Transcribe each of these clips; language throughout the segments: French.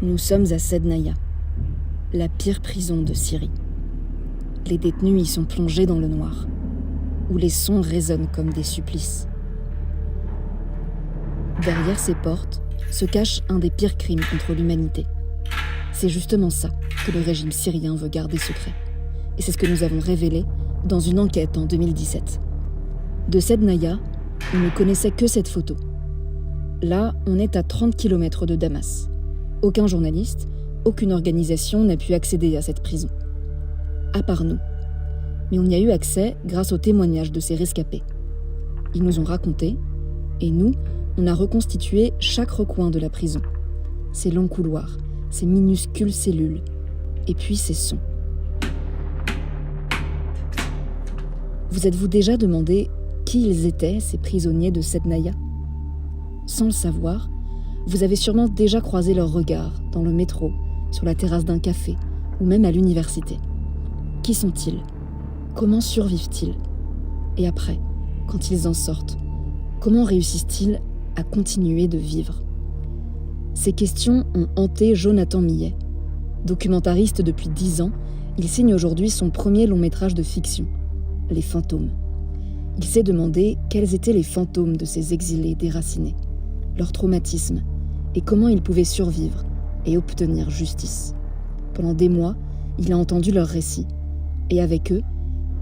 Nous sommes à Sednaya, la pire prison de Syrie. Les détenus y sont plongés dans le noir, où les sons résonnent comme des supplices. Derrière ces portes se cache un des pires crimes contre l'humanité. C'est justement ça que le régime syrien veut garder secret. Et c'est ce que nous avons révélé dans une enquête en 2017. De Sednaya, on ne connaissait que cette photo. Là, on est à 30 km de Damas. Aucun journaliste, aucune organisation n'a pu accéder à cette prison. À part nous. Mais on y a eu accès grâce aux témoignages de ces rescapés. Ils nous ont raconté, et nous, on a reconstitué chaque recoin de la prison. Ces longs couloirs, ces minuscules cellules, et puis ces sons. Vous êtes-vous déjà demandé qui ils étaient, ces prisonniers de Sednaya ? Sans le savoir, vous avez sûrement déjà croisé leurs regards dans le métro, sur la terrasse d'un café ou même à l'université. Qui sont-ils ? Comment survivent-ils ? Et après, quand ils en sortent, comment réussissent-ils à continuer de vivre ? Ces questions ont hanté Jonathan Millet. Documentariste depuis 10 ans, il signe aujourd'hui son premier long-métrage de fiction, Les Fantômes. Il s'est demandé quels étaient les fantômes de ces exilés déracinés, leur traumatisme, et comment ils pouvaient survivre et obtenir justice. Pendant des mois, il a entendu leurs récits, et avec eux,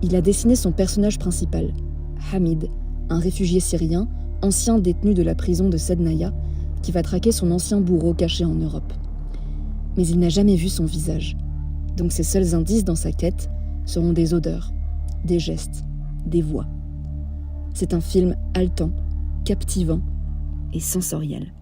il a dessiné son personnage principal, Hamid, un réfugié syrien, ancien détenu de la prison de Sednaya, qui va traquer son ancien bourreau caché en Europe. Mais il n'a jamais vu son visage, donc ses seuls indices dans sa quête seront des odeurs, des gestes, des voix. C'est un film haletant, captivant et sensoriel.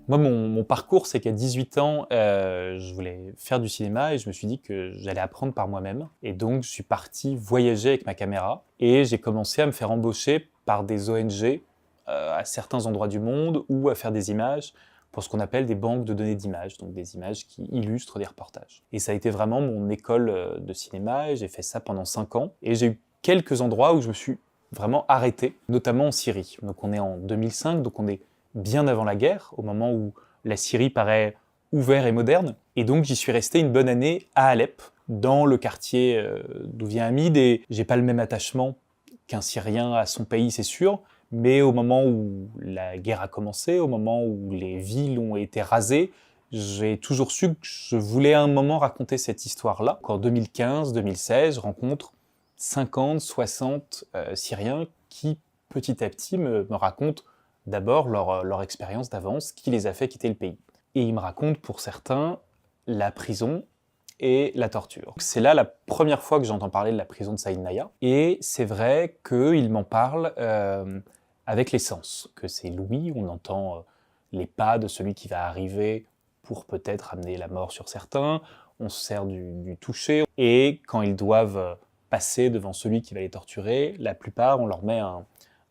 Moi, mon parcours, c'est qu'à 18 ans, je voulais faire du cinéma et je me suis dit que j'allais apprendre par moi-même. Et donc, je suis parti voyager avec ma caméra et j'ai commencé à me faire embaucher par des ONG à certains endroits du monde ou à faire des images pour ce qu'on appelle des banques de données d'images, donc des images qui illustrent des reportages. Et ça a été vraiment mon école de cinéma et j'ai fait ça pendant 5 ans. Et j'ai eu quelques endroits où je me suis vraiment arrêté, notamment en Syrie. Donc on est en 2005, donc on est bien avant la guerre, au moment où la Syrie paraît ouverte et moderne. Et donc j'y suis resté une bonne année à Alep, dans le quartier d'où vient Hamid, et j'ai pas le même attachement qu'un Syrien à son pays, c'est sûr, mais au moment où la guerre a commencé, au moment où les villes ont été rasées, j'ai toujours su que je voulais à un moment raconter cette histoire-là. En 2015-2016, je rencontre 50, 60 Syriens qui, petit à petit, me racontent d'abord leur expérience d'avance, qui les a fait quitter le pays. Et ils me racontent, pour certains, la prison et la torture. C'est là la première fois que j'entends parler de la prison de Sednaya. Et c'est vrai qu'ils m'en parlent avec les sens, que c'est l'ouïe, on entend les pas de celui qui va arriver pour peut-être amener la mort sur certains, on se sert du toucher, et quand ils doivent passer devant celui qui va les torturer, la plupart, on leur met un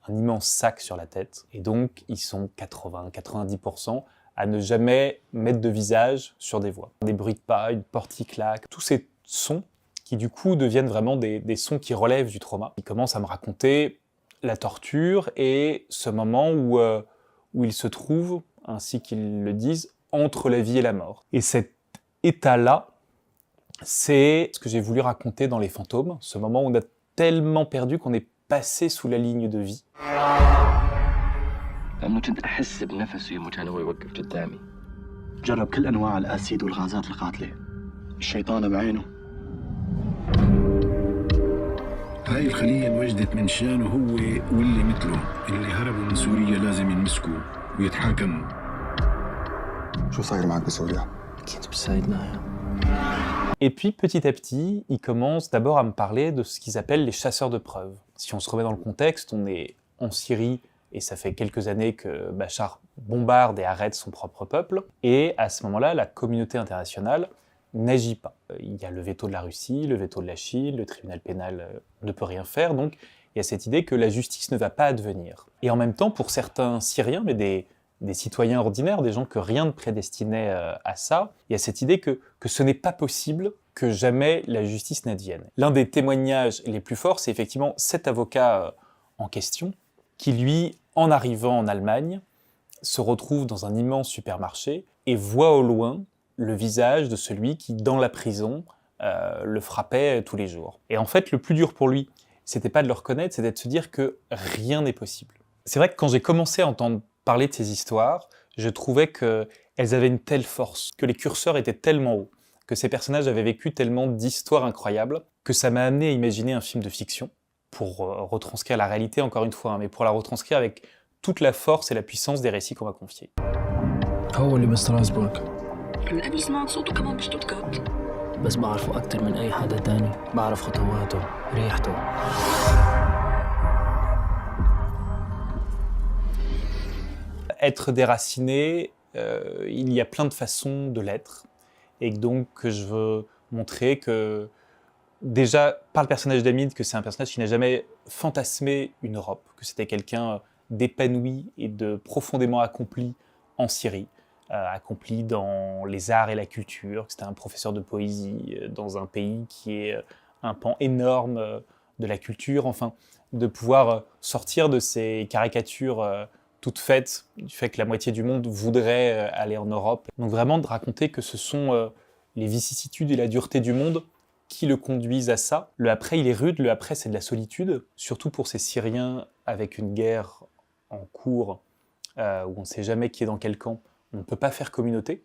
immense sac sur la tête, et donc ils sont 80-90% à ne jamais mettre de visage sur des voix. Des bruits de pas, une porte qui claque, tous ces sons qui du coup deviennent vraiment des sons qui relèvent du trauma. Ils commencent à me raconter la torture et ce moment où ils se trouvent, ainsi qu'ils le disent, entre la vie et la mort. Et cet état-là, c'est ce que j'ai voulu raconter dans Les Fantômes, ce moment où on a tellement perdu qu'on est passé sous la ligne de vie. لأنه كنت أحس بنفسه يوم كان هو يوقف قدامي. جرب كل أنواع الأسيد والغازات القاتلة. الشيطان بعينه. هاي الخلية انوجدت من شانه هو واللي مثله اللي هربوا من سوريا لازم ينمسكوا ويتحاكموا. شو صاير معك بسوريا؟ كنت بساعدنا. Et puis, petit à petit, ils commencent d'abord à me parler de ce qu'ils appellent les chasseurs de preuves. Si on se remet dans le contexte, on est en Syrie, et ça fait quelques années que Bachar bombarde et arrête son propre peuple, et à ce moment-là, la communauté internationale n'agit pas. Il y a le veto de la Russie, le veto de la Chine, le tribunal pénal ne peut rien faire, donc il y a cette idée que la justice ne va pas advenir. Et en même temps, pour certains Syriens, mais des citoyens ordinaires, des gens que rien ne prédestinait à ça, il y a cette idée que ce n'est pas possible que jamais la justice n'advienne. L'un des témoignages les plus forts, c'est effectivement cet avocat en question, qui lui, en arrivant en Allemagne, se retrouve dans un immense supermarché et voit au loin le visage de celui qui, dans la prison, le frappait tous les jours. Et en fait, le plus dur pour lui, c'était pas de le reconnaître, c'était de se dire que rien n'est possible. C'est vrai que quand j'ai commencé à entendre parler de ces histoires, je trouvais qu'elles avaient une telle force, que les curseurs étaient tellement hauts, que ces personnages avaient vécu tellement d'histoires incroyables, que ça m'a amené à imaginer un film de fiction, pour retranscrire la réalité encore une fois, mais pour la retranscrire avec toute la force et la puissance des récits qu'on m'a confiés. هو اللي بستراسبورغ من قبل سمعت صوته كمان بشتوتغارت. بس بعرفه أكتر من أي حدا تاني بعرف خطواته ريحته Être déraciné, il y a plein de façons de l'être, et donc je veux montrer que, déjà, par le personnage d'Hamid, que c'est un personnage qui n'a jamais fantasmé une Europe, que c'était quelqu'un d'épanoui et de profondément accompli en Syrie, accompli dans les arts et la culture, que c'était un professeur de poésie dans un pays qui est un pan énorme de la culture, enfin, de pouvoir sortir de ces caricatures toutes faites, du fait que la moitié du monde voudrait aller en Europe. Donc vraiment de raconter que ce sont les vicissitudes et la dureté du monde qui le conduisent à ça. Le après, il est rude, le après, c'est de la solitude, surtout pour ces Syriens avec une guerre en cours, où on ne sait jamais qui est dans quel camp, on ne peut pas faire communauté.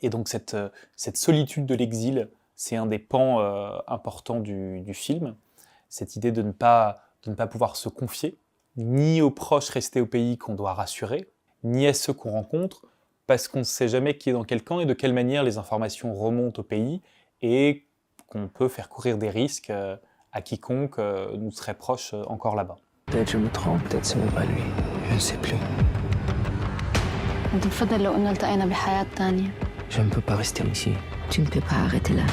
Et donc cette solitude de l'exil, c'est un des pans importants du film, cette idée de ne pas pouvoir se confier, ni aux proches restés au pays qu'on doit rassurer, ni à ceux qu'on rencontre, parce qu'on ne sait jamais qui est dans quel camp et de quelle manière les informations remontent au pays, et qu'on peut faire courir des risques à quiconque nous serait proche encore là-bas. peut-être je me trompe peut-être c'est même pas lui je ne sais plus كنت بفضل لو إنه التقينا بحياة تانية. je ne peux pas rester ici Tu ne peux pas arrêter là.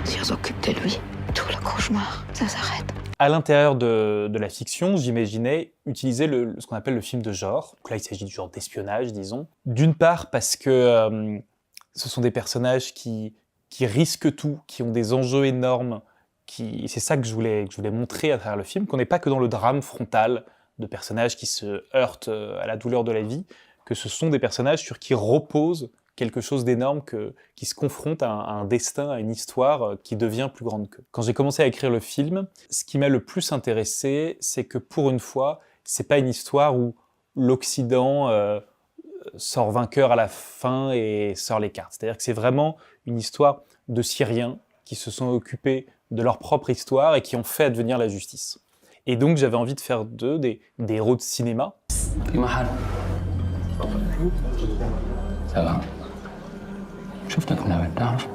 Si on s'occupe de lui, tout le cauchemar, ça s'arrête. À l'intérieur de la fiction, j'imaginais utiliser ce qu'on appelle le film de genre. Donc là, il s'agit du genre d'espionnage, disons. D'une part parce que ce sont des personnages qui risquent tout, qui ont des enjeux énormes. C'est ça que je voulais montrer à travers le film, qu'on n'est pas que dans le drame frontal de personnages qui se heurtent à la douleur de la vie, que ce sont des personnages sur qui repose quelque chose d'énorme, qui se confronte à un destin, à une histoire qui devient plus grande qu'eux. Quand j'ai commencé à écrire le film, ce qui m'a le plus intéressé, c'est que pour une fois, c'est pas une histoire où l'Occident sort vainqueur à la fin et sort les cartes. C'est-à-dire que c'est vraiment une histoire de Syriens qui se sont occupés de leur propre histoire et qui ont fait advenir la justice. Et donc j'avais envie de faire d'eux des héros de cinéma. في محل ça va شفتك من قبل تعرف